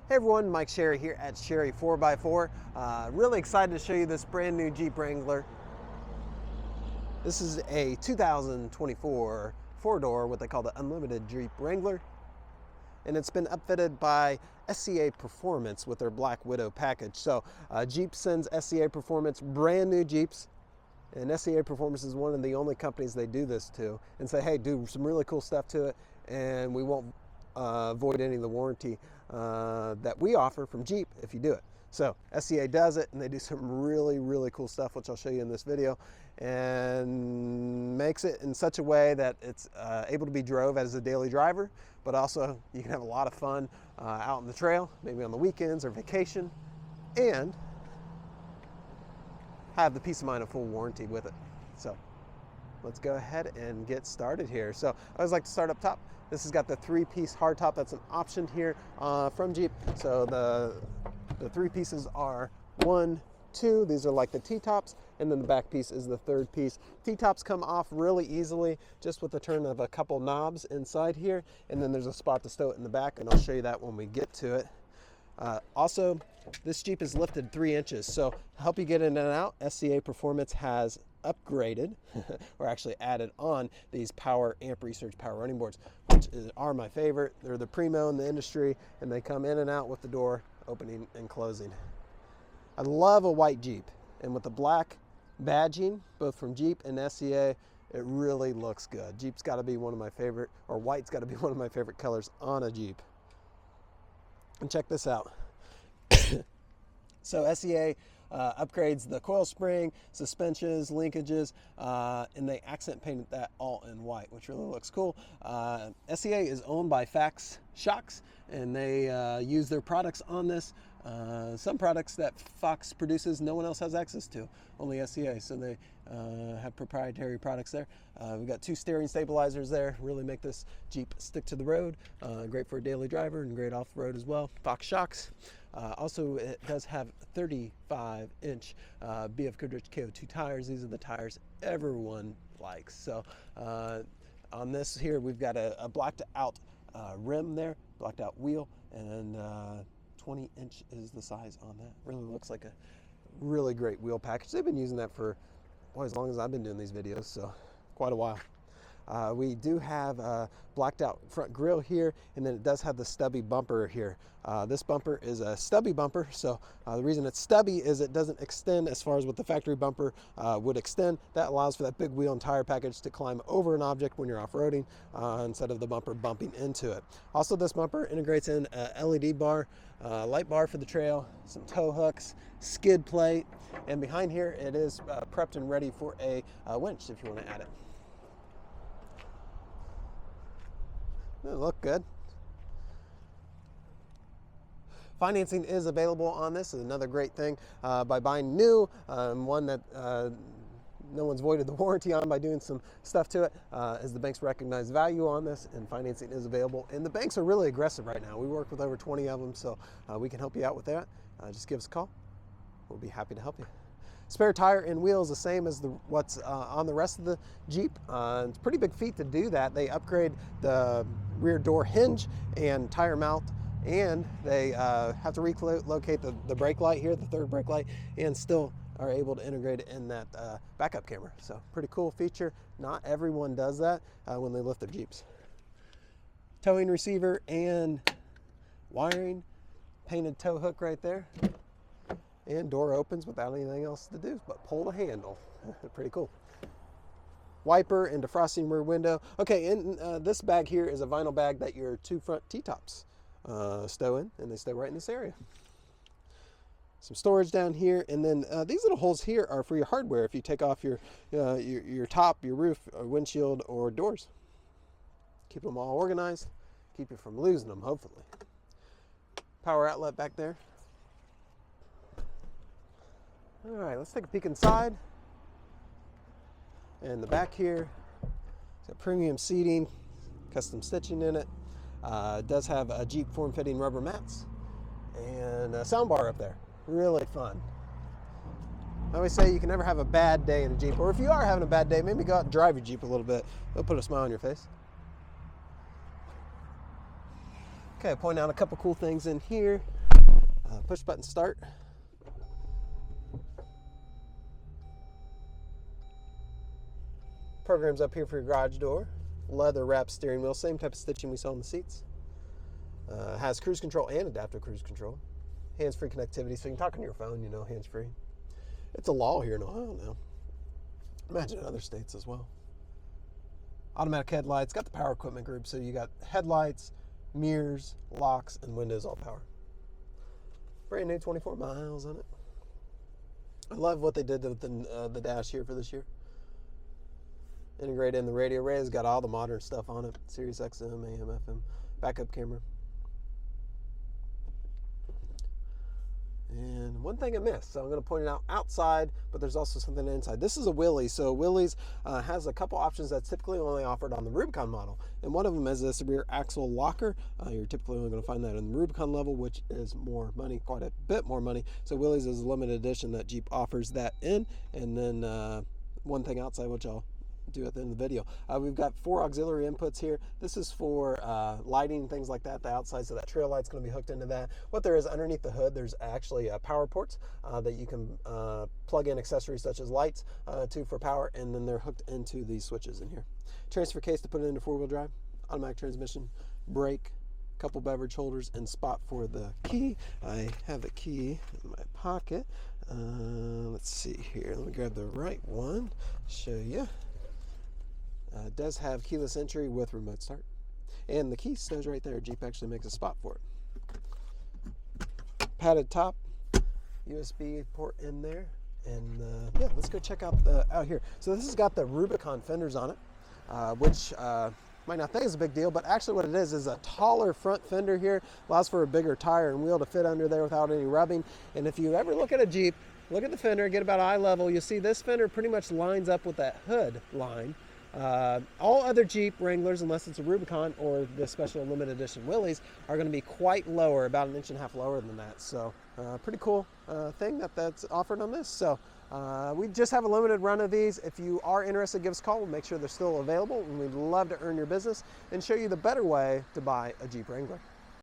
Hey everyone, Mike Sherry here at Sherry 4x4. Really excited to show you this brand new Jeep Wrangler. This is a 2024 four-door, what they call the Unlimited Jeep Wrangler. And it's been upfitted by SCA Performance with their Black Widow package. So Jeep sends SCA Performance brand new Jeeps. And SCA Performance is one of the only companies they do this to and say, hey, do some really cool stuff to it and we won't void any of the warranty that we offer from Jeep if you do it. So SCA does it, and they do some really cool stuff, which I'll show you in this video, and makes it in such a way that it's able to be drove as a daily driver, but also you can have a lot of fun out on the trail, maybe on the weekends or vacation, and have the peace of mind of full warranty with it. So let's go ahead and get started here. So I always like to start up top. This has got the three-piece hardtop. That's an option here from Jeep. So the three pieces are 1, 2. These are like the T-tops, and then the back piece is the third piece. T-tops come off really easily just with the turn of a couple knobs inside here, and then there's a spot to stow it in the back, and I'll show you that when we get to it. Also, this Jeep is lifted 3 inches, so to help you get in and out, SCA Performance has upgraded or actually added on these power amp research power running boards, which are my favorite. They're the primo in the industry, and they come in and out with the door opening and closing. I love a white Jeep, and with the black badging both from Jeep and SCA, it really looks good. Jeep's got to be one of my favorite, or white's got to be one of my favorite colors on a Jeep. And check this out. So SCA upgrades the coil spring, suspensions, linkages, and they accent painted that all in white, which really looks cool. SCA is owned by Fax Shocks, and they use their products on this. Some products that Fox produces, no one else has access to, only SCA, so they have proprietary products there. We've got 2 steering stabilizers there, really make this Jeep stick to the road. Great for a daily driver and great off-road as well. Fox Shocks. Also, it does have 35-inch BFG KO2 tires. These are the tires everyone likes. So on this here, we've got a blacked out rim there, blacked out wheel, and 20-inch is the size on that. Really looks like a really great wheel package. They've been using that for, boy, as long as I've been doing these videos, so quite a while. We do have a blacked out front grille here, and then it does have the stubby bumper here. This bumper is a stubby bumper, so the reason it's stubby is it doesn't extend as far as what the factory bumper would extend. That allows for that big wheel and tire package to climb over an object when you're off-roading instead of the bumper bumping into it. Also, this bumper integrates in a LED bar, light bar for the trail, some tow hooks, skid plate, and behind here it is prepped and ready for a winch if you want to add it. It'll look good. Financing is available on this. Is another great thing by buying new, one that no one's voided the warranty on by doing some stuff to it, as the banks recognize value on this, and financing is available. And the banks are really aggressive right now. We work with over 20 of them, so we can help you out with that. Just give us a call. We'll be happy to help you. Spare tire and wheels the same as what's on the rest of the Jeep. It's a pretty big feat to do that. They upgrade the rear door hinge and tire mount, and they have to relocate the brake light here, the third brake light, and still are able to integrate it in that backup camera. So pretty cool feature. Not everyone does that when they lift their Jeeps. Towing receiver and wiring, painted tow hook right there. And door opens without anything else to do but pull the handle. Pretty cool. Wiper and defrosting rear window. Okay, and this bag here is a vinyl bag that your 2 front T-tops stow in, and they stay right in this area. Some storage down here, and then these little holes here are for your hardware if you take off your top, your roof, or windshield, or doors. Keep them all organized. Keep you from losing them, hopefully. Power outlet back there. All right, let's take a peek inside. And the back here, it's got premium seating, custom stitching in it. It does have a Jeep form-fitting rubber mats and a sound bar up there. Really fun. I always say you can never have a bad day in a Jeep, or if you are having a bad day, maybe go out and drive your Jeep a little bit. It'll put a smile on your face. Okay, point out a couple cool things in here. Push button start. Programs up here for your garage door. Leather wrapped steering wheel, same type of stitching we saw on the seats. Has cruise control and adaptive cruise control. Hands-free connectivity, so you can talk on your phone, you know, hands-free. It's a law here in Ohio now. Imagine in other states as well. Automatic headlights, got the power equipment group, so you got headlights, mirrors, locks, and windows all power. Brand new, 24 miles on it. I love what they did with the dash here for this year. Integrated in the radio array, has got all the modern stuff on it. Sirius XM, AM, FM, backup camera. And one thing I missed, so I'm going to point it out outside, but there's also something inside. This is a Willys. So Willys has a couple options that's typically only offered on the Rubicon model. And one of them is this rear axle locker. You're typically only going to find that in the Rubicon level, which is more money, quite a bit more money. So Willys is a limited edition that Jeep offers that in. And then one thing outside, which I'll do at the end of the video. We've got 4 auxiliary inputs here. This is for lighting, things like that, the outside, so that trail light's going to be hooked into that. What there is underneath the hood, there's actually power ports that you can plug in accessories such as lights to for power, and then they're hooked into these switches in here. Transfer case to put it into 4-wheel drive, automatic transmission, brake, couple beverage holders, and spot for the key. I have the key in my pocket. Let's see here. Let me grab the right one, show you. It does have keyless entry with remote start. And the key stays right there. Jeep actually makes a spot for it. Padded top, USB port in there. And yeah, let's go check out out here. So this has got the Rubicon fenders on it, which might not think is a big deal, but actually what it is a taller front fender here. Allows for a bigger tire and wheel to fit under there without any rubbing. And if you ever look at a Jeep, look at the fender, get about eye level, you'll see this fender pretty much lines up with that hood line. All other Jeep Wranglers, unless it's a Rubicon or the special limited edition Willys, are going to be quite lower, about 1.5 inches lower than that. So pretty cool thing that's offered on this. So we just have a limited run of these. If you are interested, give us a call. We'll make sure they're still available, and we'd love to earn your business and show you the better way to buy a Jeep Wrangler.